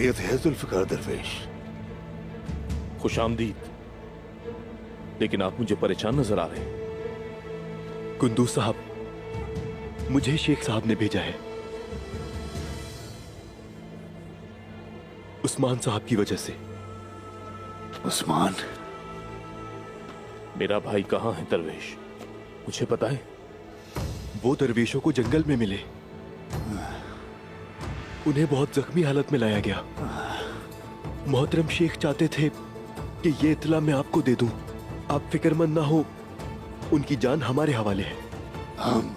खैरियत है जुल्फिकार दरवेश? खुशामदीद, लेकिन आप मुझे परेशान नजर आ रहे हैं। कुंदूज साहब, मुझे शेख साहब ने भेजा है उस्मान साहब की वजह से। उस्मान? मेरा भाई कहाँ है दरवेश, मुझे पता है। वो दरवेशों को जंगल में मिले, उन्हें बहुत जख्मी हालत में लाया गया। मोहतरम शेख चाहते थे कि ये इत्तला मैं आपको दे दूं। आप फिक्रमंद ना हो, उनकी जान हमारे हवाले है। हम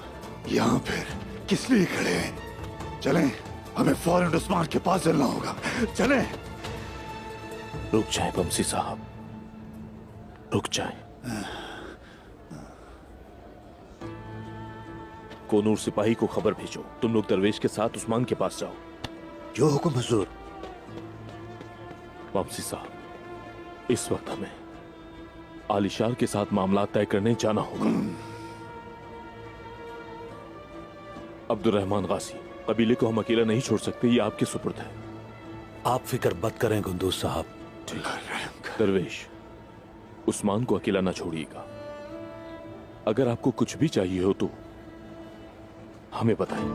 यहाँ फिर किस लिए खड़े हैं? चलें, हमें फौरन उस्मान के पास चलना होगा। चलें। रुक जाए बमसी साहब, रुक जाए। कोनूर सिपाही को खबर भेजो, तुम लोग दरवेश के साथ उस्मान के पास जाओ। जो हुक्म हुजूर। बमसी साहब, इस वक्त हमें आलिशार के साथ मामला तय करने जाना होगा। अब्दुर्रहमान गाजी, कबीले को हम अकेला नहीं छोड़ सकते, ये आपके सुपुर्द है। आप फिक्र मत करें कुंदूज साहब। दरवेश, उस्मान को अकेला ना छोड़िएगा। अगर आपको कुछ भी चाहिए हो तो हमें बताएं।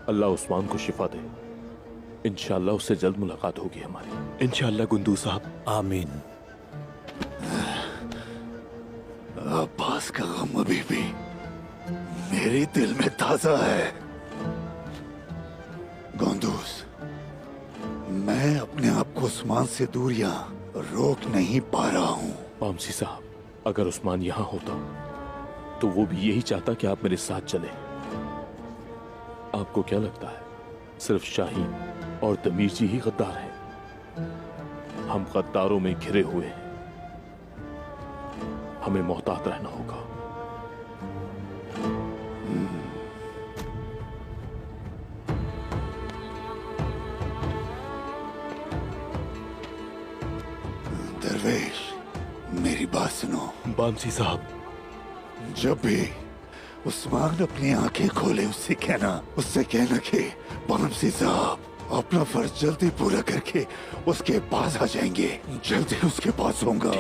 अल्लाह उस्मान को शिफा दे। इंशाअल्लाह उससे जल्द मुलाकात होगी हमारी। इंशाअल्लाह कुंदूज साहब। आमीन। अब्बास का गम अभी भी मेरे दिल में ताजा है। कुंदूज, मैं अपने आप को उस्मान से दूर यहाँ रोक नहीं पा रहा हूँ। बमसी साहब, अगर उस्मान यहां होता तो वो भी यही चाहता कि आप मेरे साथ चलें। आपको क्या लगता है सिर्फ शाहीन और तमीर जी ही गद्दार हैं? हम गद्दारों में घिरे हुए हैं, हमें मोहतात रहना होगा। दरवेश, मेरी बात सुनो। बामसी साहब, जब भी उस्मान अपनी आंखें खोले उससे कहना कि बामसी साहब अपना फर्ज जल्दी पूरा करके उसके पास आ जाएंगे। जल्दी उसके पास होऊंगा।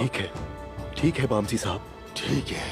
ठीक है बामसी साहब। ठीक है।